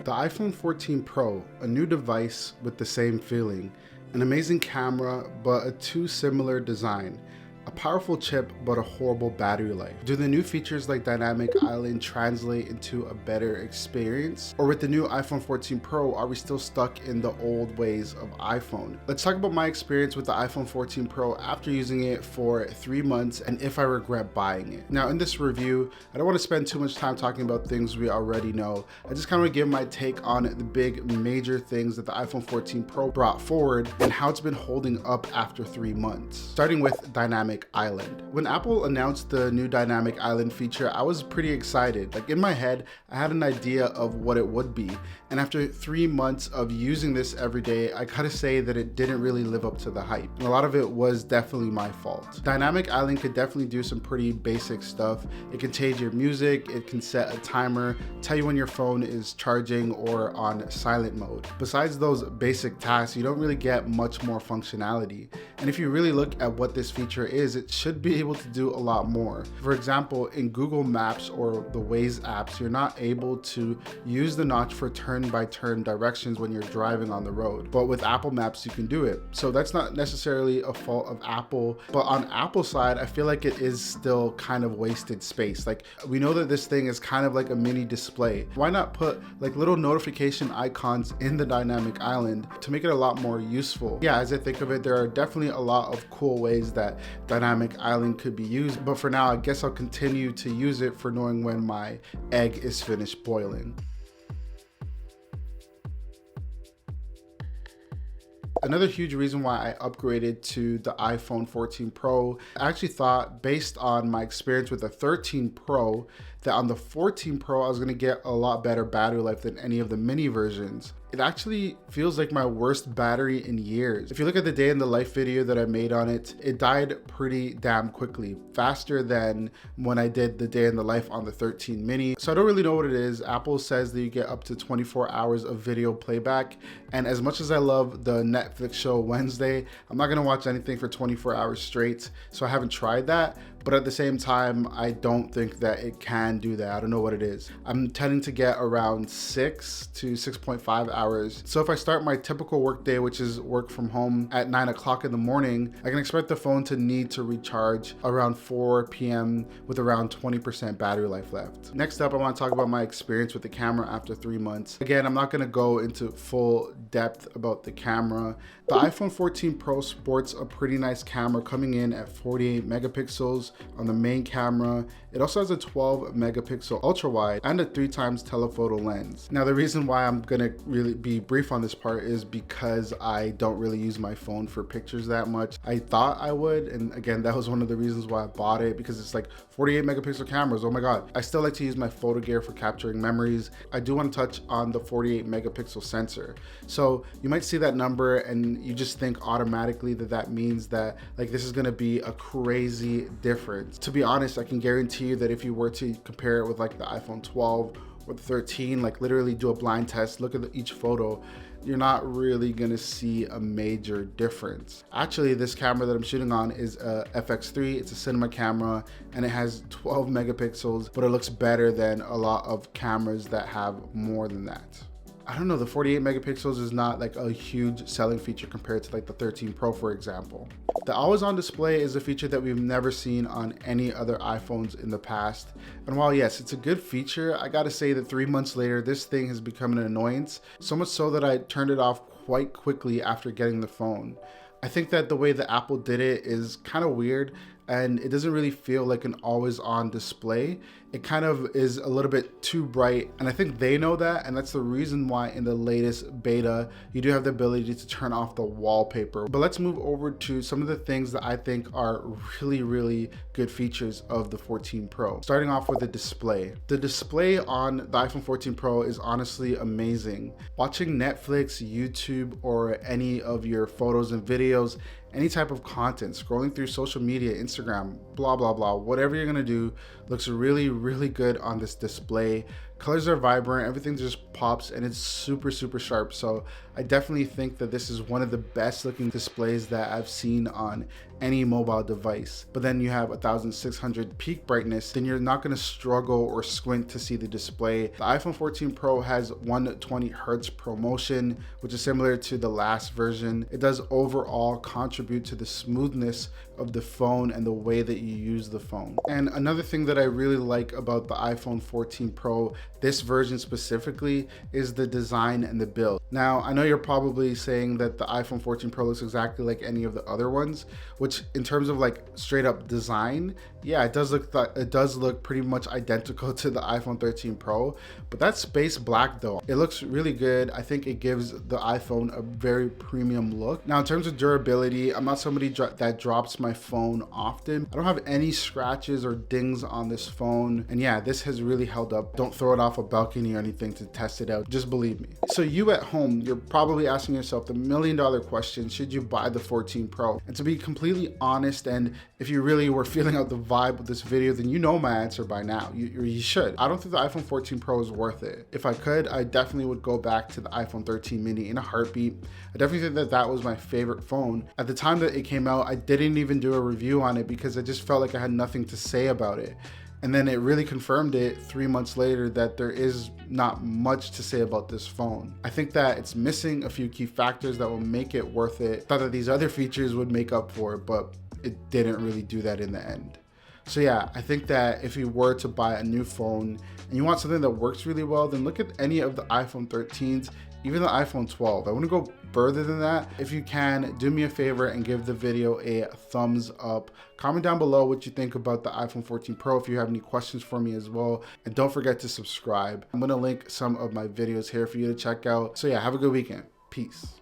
The iPhone 14 Pro, a new device with the same feeling, an amazing camera but a too similar design, a powerful chip but a horrible battery life. Do the new features like Dynamic Island translate into a better experience? Or with the new iPhone 14 Pro, are we still stuck in the old ways of iPhone? Let's talk about my experience with the iPhone 14 Pro after using it for 3 months and if I regret buying it. Now in this review, I don't want to spend too much time talking about things we already know. I just kind of want to give my take on the big major things that the iPhone 14 Pro brought forward and how it's been holding up after 3 months. Starting with Dynamic Island. When Apple announced the new Dynamic Island feature, I was pretty excited. Like in my head, I had an idea of what it would be. And after 3 months of using this every day, I gotta say that it didn't really live up to the hype. And a lot of it was definitely my fault. Dynamic Island could definitely do some pretty basic stuff. It can change your music, it can set a timer, tell you when your phone is charging or on silent mode. Besides those basic tasks, you don't really get much more functionality. And if you really look at what this feature is, it should be able to do a lot more. For example, in Google Maps or the Waze apps, you're not able to use the notch for turn-by-turn directions when you're driving on the road. But with Apple Maps, you can do it. So that's not necessarily a fault of Apple, but on Apple's side, I feel like it is still kind of wasted space. Like we know that this thing is kind of like a mini display. Why not put like little notification icons in the Dynamic Island to make it a lot more useful? Yeah, as I think of it, there are definitely a lot of cool ways that Dynamic Island could be used, but for now, I guess I'll continue to use it for knowing when my egg is finished boiling. Another huge reason why I upgraded to the iPhone 14 Pro, I actually thought based on my experience with the 13 Pro, that on the 14 Pro, I was gonna get a lot better battery life than any of the mini versions. It actually feels like my worst battery in years. If you look at the day in the life video that I made on it, it died pretty damn quickly, faster than when I did the day in the life on the 13 mini. So I don't really know what it is. Apple says that you get up to 24 hours of video playback. And as much as I love the Netflix show Wednesday, I'm not gonna watch anything for 24 hours straight. So I haven't tried that. But at the same time, I don't think that it can do that. I don't know what it is. I'm tending to get around 6 to 6.5 hours. So if I start my typical work day, which is work from home at 9 o'clock in the morning, I can expect the phone to need to recharge around 4 p.m. with around 20% battery life left. Next up, I want to talk about my experience with the camera after 3 months. Again, I'm not going to go into full depth about the camera. The iPhone 14 Pro sports a pretty nice camera coming in at 48 megapixels on the main camera. It also has a 12 megapixel ultra wide and a 3x telephoto lens. Now the reason why I'm gonna really be brief on this part is because I don't really use my phone for pictures that much. I thought I would, and again, that was one of the reasons why I bought it, because it's like 48 megapixel cameras, oh my god. I still like to use my photo gear for capturing memories. I do want to touch on the 48 megapixel sensor. So you might see that number and you just think automatically that that means that like this is gonna be a crazy difference. To be honest, I can guarantee you that if you were to compare it with like the iPhone 12 or the 13, like literally do a blind test, look at each photo, you're not really gonna see a major difference. Actually, this camera that I'm shooting on is a FX3, it's a cinema camera, and it has 12 megapixels, but it looks better than a lot of cameras that have more than that. I don't know, the 48 megapixels is not like a huge selling feature compared to like the 13 Pro, for example. The always on display is a feature that we've never seen on any other iPhones in the past. And while yes, it's a good feature, I gotta say that 3 months later, this thing has become an annoyance, so much so that I turned it off quite quickly after getting the phone. I think that the way that Apple did it is kind of weird, and it doesn't really feel like an always on display. It kind of is a little bit too bright, and I think they know that, and that's the reason why in the latest beta you do have the ability to turn off the wallpaper. But let's move over to some of the things that I think are really good features of the 14 Pro. Starting off with the display. The display on the iPhone 14 Pro is honestly amazing. Watching Netflix, YouTube, or any of your photos and videos, any type of content, scrolling through social media, Instagram, blah, blah, blah, whatever you're gonna do looks really good on this display Colors are vibrant, everything just pops, and it's super sharp. So I definitely think that this is one of the best looking displays that I've seen on any mobile device. But then you have 1600 peak brightness, then you're not going to struggle or squint to see the display. The iPhone 14 Pro has 120 Hz ProMotion, which is similar to the last version. It does overall contribute to the smoothness of the phone and the way that you use the phone. And another thing that I really like about the iPhone 14 Pro, this version specifically, is the design and the build. Now, I know you're probably saying that the iPhone 14 Pro looks exactly like any of the other ones, which in terms of like straight up design, yeah, it does look pretty much identical to the iPhone 13 Pro, but that's space black though. It looks really good. I think it gives the iPhone a very premium look. Now, in terms of durability, I'm not somebody that drops my phone often. I don't have any scratches or dings on this phone. And yeah, this has really held up. Don't throw it off a balcony or anything to test it out. Just believe me. So you at home, you're probably asking yourself the $1 million question, should you buy the 14 Pro? And to be completely honest, and if you really were feeling out the vibe of this video, then you know my answer by now. You should. I don't think the iPhone 14 Pro is worth it. If I could, I definitely would go back to the iPhone 13 mini in a heartbeat. I definitely think that that was my favorite phone. At the time that it came out, I didn't even do a review on it because I just felt like I had nothing to say about it. And then it really confirmed it 3 months later that there is not much to say about this phone. I think that it's missing a few key factors that will make it worth it. Thought that these other features would make up for it, but it didn't really do that in the end. So yeah, I think that if you were to buy a new phone and you want something that works really well, then look at any of the iPhone 13s, even the iPhone 12. I wouldn't go further than that. If you can, do me a favor and give the video a thumbs up. Comment down below what you think about the iPhone 14 Pro if you have any questions for me as well. And don't forget to subscribe. I'm gonna link some of my videos here for you to check out. So yeah, have a good weekend. Peace.